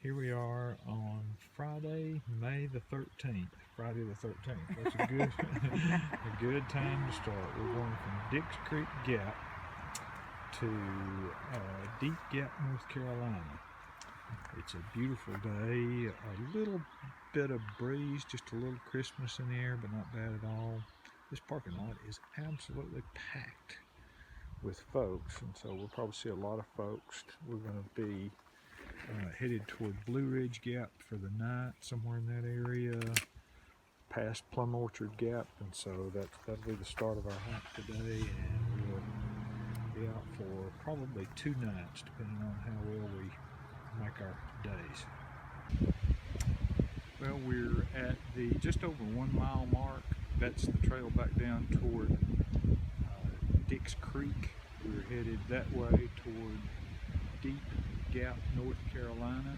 Here we are on Friday, May the 13th. Friday the 13th. That's a good, a good time to start. We're going from Dix Creek Gap to Deep Gap, North Carolina. It's a beautiful day. A little bit of breeze, just a little crispness in the air, but not bad at all. This parking lot is absolutely packed with folks, and so we'll probably see a lot of folks. We're going to be headed toward Blue Ridge Gap for the night, somewhere in that area, past Plum Orchard Gap, and so that'll be the start of our hike today, and we'll be out for probably 2 nights, depending on how well we make our days. Well, we're at the just over 1 mile mark. That's the trail back down toward Dix Creek. We're headed that way toward Deep Gap, North Carolina.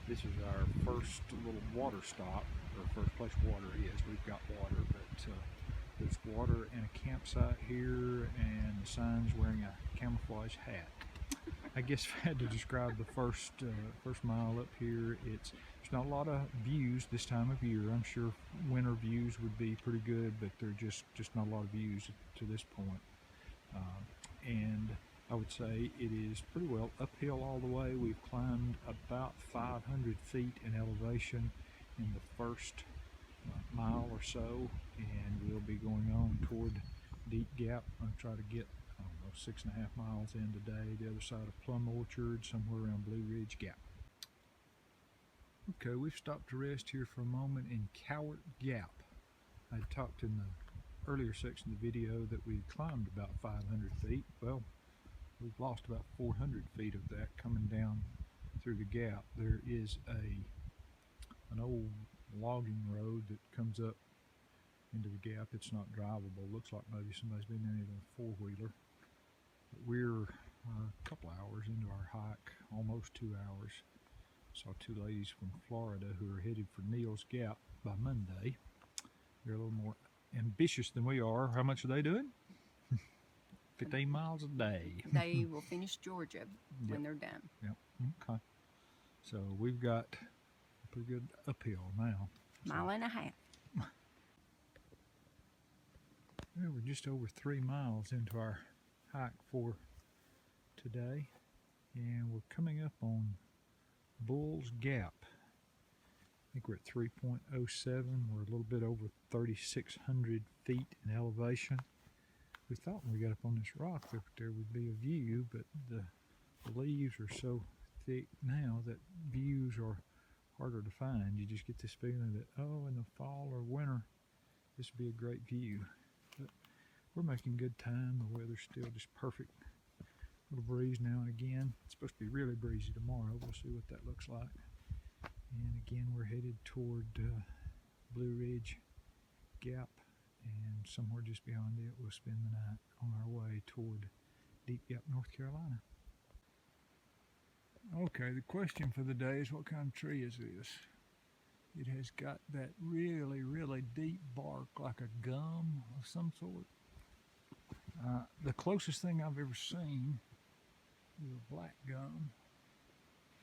This is our first little water stop, or first place water is. We've got water, but there's water and a campsite here, and the sign's wearing a camouflage hat. I guess if I had to describe the first mile up here, there's not a lot of views this time of year. I'm sure winter views would be pretty good, but they're just not a lot of views to this point. And I would say it is pretty well uphill all the way. We've climbed about 500 feet in elevation in the first mile or so, and we'll be going on toward Deep Gap. I'm going to try to get, I don't know, 6.5 miles in today, the other side of Plum Orchard, somewhere around Blue Ridge Gap. Okay, we've stopped to rest here for a moment in Cowart Gap. I talked in the earlier section of the video that we climbed about 500 feet. Well, we've lost about 400 feet of that coming down through the gap. There is an old logging road that comes up into the gap. It's not drivable. Looks like maybe somebody's been in it in a 4-wheeler. But we're a couple hours into our hike, almost 2 hours. Saw 2 ladies from Florida who are headed for Neal's Gap by Monday. They're a little more ambitious than we are. How much are they doing? 15 miles a day. They will finish Georgia when they're done. Yep. Okay. So we've got a pretty good uphill now. Mile and a half. Well, we're just over 3 miles into our hike for today, and we're coming up on Bull's Gap. I think we're at 3.07. We're a little bit over 3,600 feet in elevation. We thought when we got up on this rock that there would be a view, but the leaves are so thick now that views are harder to find. You just get this feeling that, oh, in the fall or winter, this would be a great view. But we're making good time. The weather's still just perfect. A little breeze now and again. It's supposed to be really breezy tomorrow. We'll see what that looks like. And again, we're headed toward Blue Ridge Gap, and somewhere just beyond it, we'll spend the night on our way toward Deep Gap, North Carolina. Okay, the question for the day is, what kind of tree is this? It has got that really, really deep bark, like a gum of some sort. The closest thing I've ever seen is a black gum.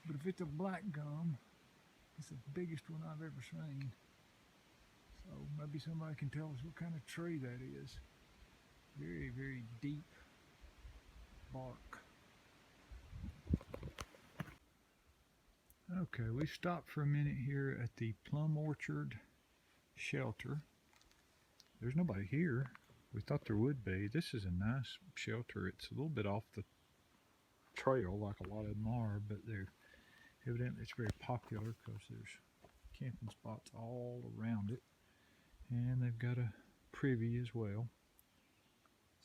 But if it's a black gum, it's the biggest one I've ever seen. So maybe somebody can tell us what kind of tree that is. Very, very deep bark. Okay, we stopped for a minute here at the Plum Orchard shelter. There's nobody here. We thought there would be. This is a nice shelter. It's a little bit off the trail like a lot of them are, but evidently it's very popular because there's camping spots all around it. And they've got a privy as well.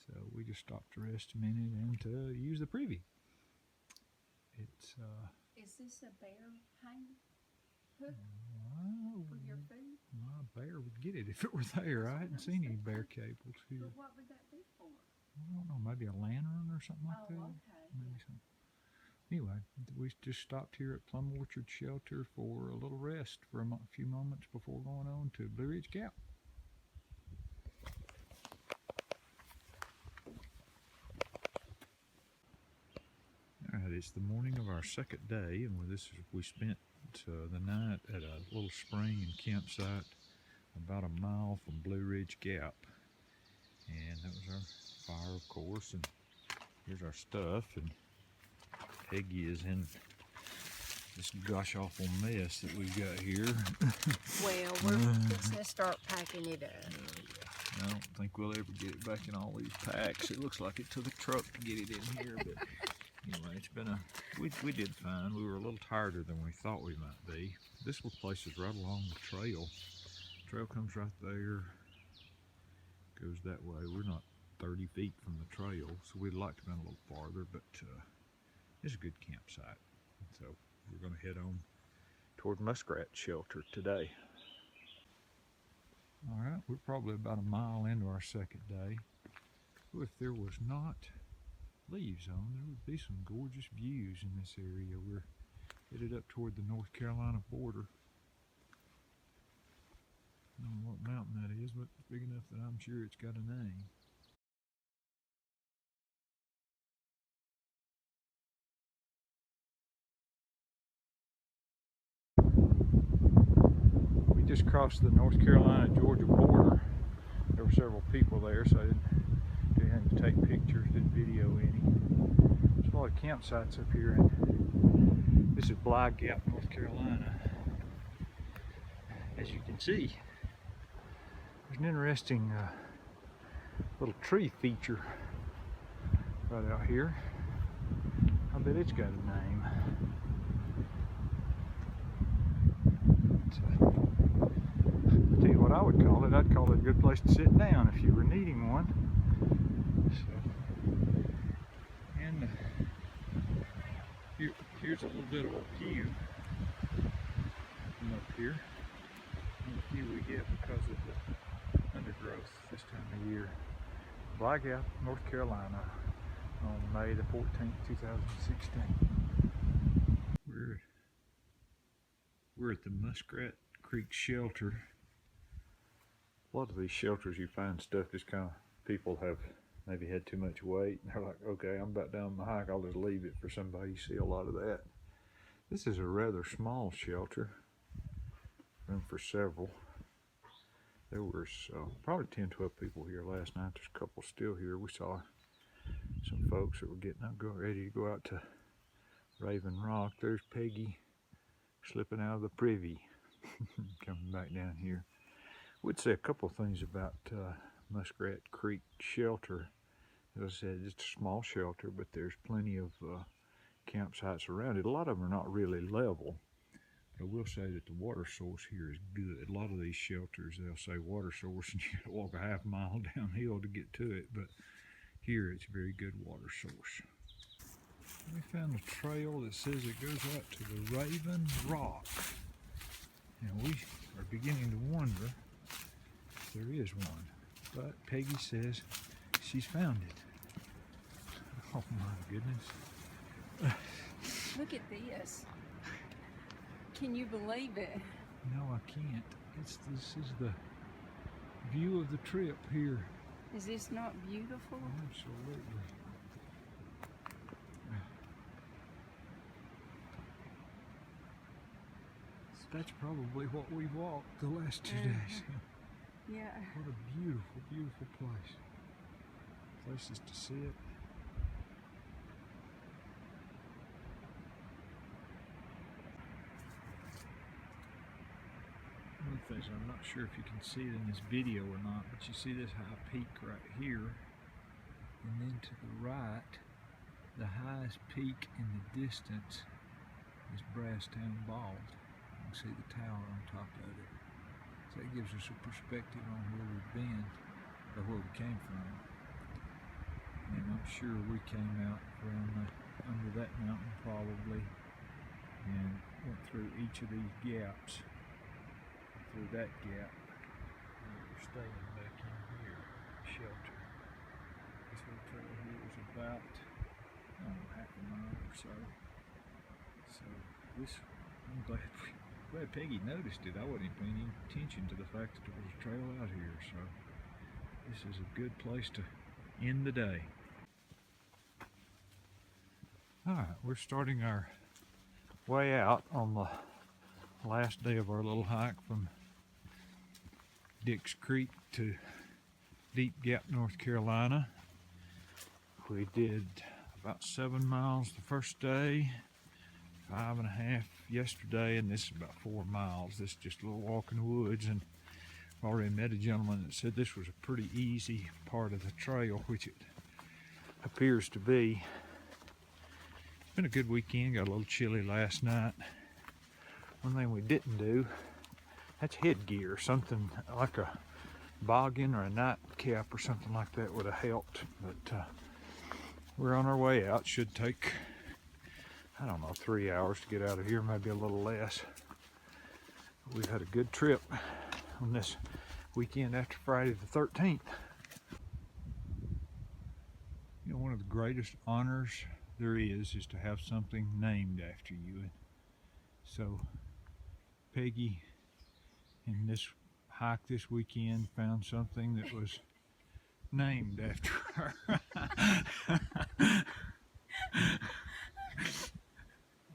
So we just stopped to rest a minute and to use the privy. It's Is this a bear hang hook for your food? My bear would get it if it were there. I hadn't seen any bear cables here. But what would that be for? I don't know, maybe a lantern or something like that. Okay. Maybe some. Anyway, we just stopped here at Plum Orchard Shelter for a little rest for a few moments before going on to Blue Ridge Gap. Alright, it's the morning of our second day, and we spent the night at a little spring and campsite about a mile from Blue Ridge Gap. And that was our fire, of course, and here's our stuff. And Peggy is in this gosh awful mess that we've got here. Well, we're fixing to start packing it up. I don't think we'll ever get it back in all these packs. It looks like it took a truck to get it in here, but anyway, it's been we did fine. We were a little tireder than we thought we might be. This place is right along the trail. The trail comes right there, goes that way. We're not 30 feet from the trail, so we'd like to be a little farther, but it's a good campsite. So we're going to head on toward Muskrat Shelter today. All right, we're probably about a mile into our second day. If there was not leaves on, there would be some gorgeous views in this area. We're headed up toward the North Carolina border. I don't know what mountain that is, but it's big enough that I'm sure it's got a name. We just crossed the North Carolina-Georgia border. There were several people there, so I didn't take pictures, didn't video any. There's a lot of campsites up here, and this is Bly Gap, North Carolina. As you can see, there's an interesting little tree feature right out here. I bet it's got a name. I'll tell you what I would call it. I'd call it a good place to sit down if you were needing one. And here's a little bit of a view from up here. The view we get because of the undergrowth this time of year. Bly Gap, North Carolina, on May the 14th, 2016. We're at the Muskrat Creek Shelter. A lot of these shelters, you find stuff just kind of, people have maybe had too much weight, and they're like, okay, I'm about done my hike, I'll just leave it for somebody. You see a lot of that. This is a rather small shelter, room for several. There was probably 10, 12 people here last night. There's a couple still here. We saw some folks that were getting up, ready to go out to Raven Rock. There's Peggy slipping out of the privy, coming back down here. Would say a couple of things about Muskrat Creek Shelter. As I said, it's a small shelter, but there's plenty of campsites around it. A lot of them are not really level. I will say that the water source here is good. A lot of these shelters, they'll say water source and you have to walk a half mile downhill to get to it, but here it's a very good water source. We found a trail that says it goes out to the Raven Rock. And we are beginning to wonder if there is one, but Peggy says she's found it. Oh my goodness. Look at this. Can you believe it? No, I can't. This is the view of the trip here. Is this not beautiful? Absolutely. That's probably what we walked the last 2 days. Yeah. What a beautiful, beautiful place. Places to sit. One of the things, I'm not sure if you can see it in this video or not, but you see this high peak right here, and then to the right, the highest peak in the distance is Brasstown Bald. You can see the tower on top of it. So that gives us a perspective on where we've been, or where we came from. And I'm sure we came out around under that mountain probably, and went through each of these gaps. Through that gap, we're staying back in here, shelter. This little trail here is about, I don't know, half a mile or so. So this, I'm glad Peggy noticed it. I wasn't paying any attention to the fact that there was a trail out here. So this is a good place to end the day. All right, we're starting our way out on the last day of our little hike from Dix Creek to Deep Gap, North Carolina. We did about 7 miles the first day, 5.5 yesterday, and this is about 4 miles. This is just a little walk in the woods, and I've already met a gentleman that said this was a pretty easy part of the trail, which it appears to be. It's been a good weekend. Got a little chilly last night. One thing we didn't do, that's headgear. Something like a boggin or a nightcap or something like that would have helped. But we're on our way out. Should take, I don't know, 3 hours to get out of here, maybe a little less. We've had a good trip on this weekend after Friday the 13th. You know, one of the greatest honors there is to have something named after you. And so Peggy in this hike this weekend found something that was named after her.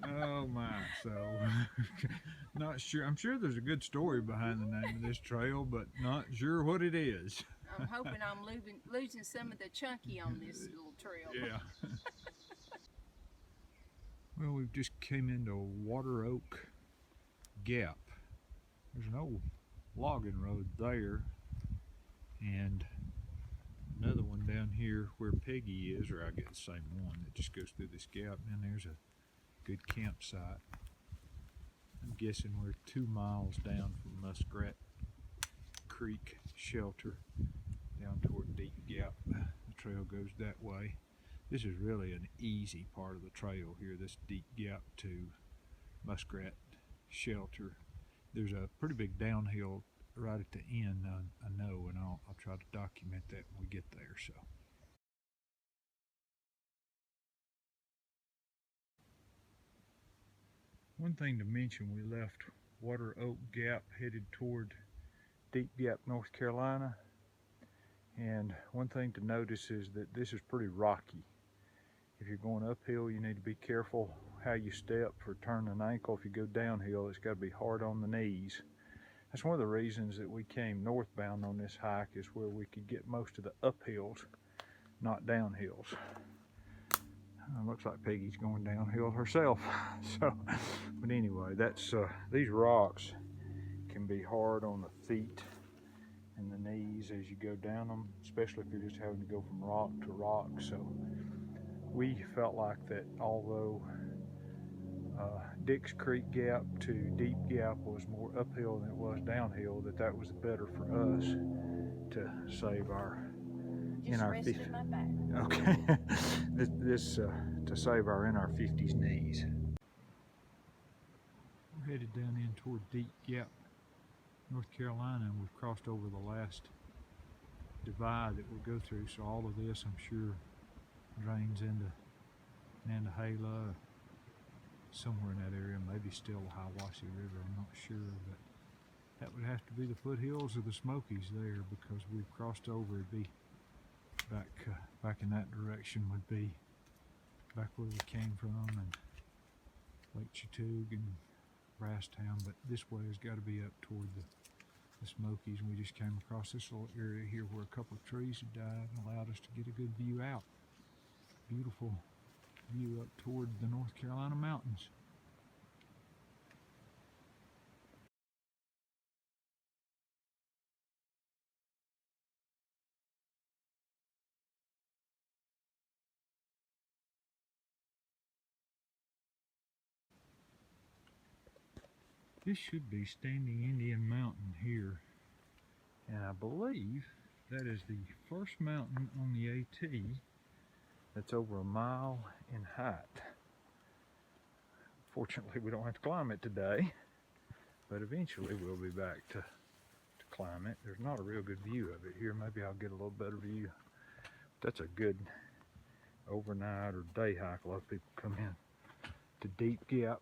Oh my, so not sure. I'm sure there's a good story behind the name of this trail, but not sure what it is. I'm hoping I'm losing some of the chunky on this little trail. Yeah. Well, we've just came into Water Oak Gap. There's an old logging road there, and another one down here where Peggy is, or I get the same one that just goes through this gap, and there's a good campsite. I'm guessing we're 2 miles down from Muskrat Creek Shelter down toward Deep Gap. The trail goes that way. This is really an easy part of the trail here, this Deep Gap to Muskrat Shelter. There's a pretty big downhill right at the end, I know, and I'll try to document that when we get there. So. One thing to mention, we left Water Oak Gap headed toward Deep Gap, North Carolina, and one thing to notice is that this is pretty rocky. If you're going uphill, you need to be careful how you step for turning an ankle. If you go downhill, it's got to be hard on the knees. That's one of the reasons that we came northbound on this hike, is where we could get most of the uphills, not downhills. Looks like Peggy's going downhill herself. So, but anyway, that's these rocks can be hard on the feet and the knees as you go down them, especially if you're just having to go from rock to rock. So we felt like that although Dix Creek Gap to Deep Gap was more uphill than it was downhill, that was better for us to save our Just rested my back. Okay. this to save our in our 50s knees. We're headed down in toward Deep Gap, North Carolina, and we've crossed over the last divide that we'll go through. So all of this, I'm sure, drains into Nantahala, somewhere in that area, maybe still the Hiwassee River, I'm not sure, but that would have to be the foothills of the Smokies there, because we've crossed over. It'd be back in that direction would be back where we came from, and Lake Chattooga and Brasstown, but this way has got to be up toward the Smokies, and we just came across this little area here where a couple of trees had died and allowed us to get a good view out. Beautiful view up toward the North Carolina mountains. This should be Standing Indian Mountain here, and I believe that is the first mountain on the AT that's over 1 mile in height. Fortunately, we don't have to climb it today, but eventually we'll be back to climb it. There's not a real good view of it here. Maybe I'll get a little better view. That's a good overnight or day hike. A lot of people come in to Deep Gap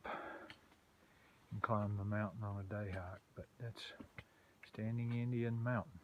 and climb the mountain on a day hike, but that's Standing Indian Mountain.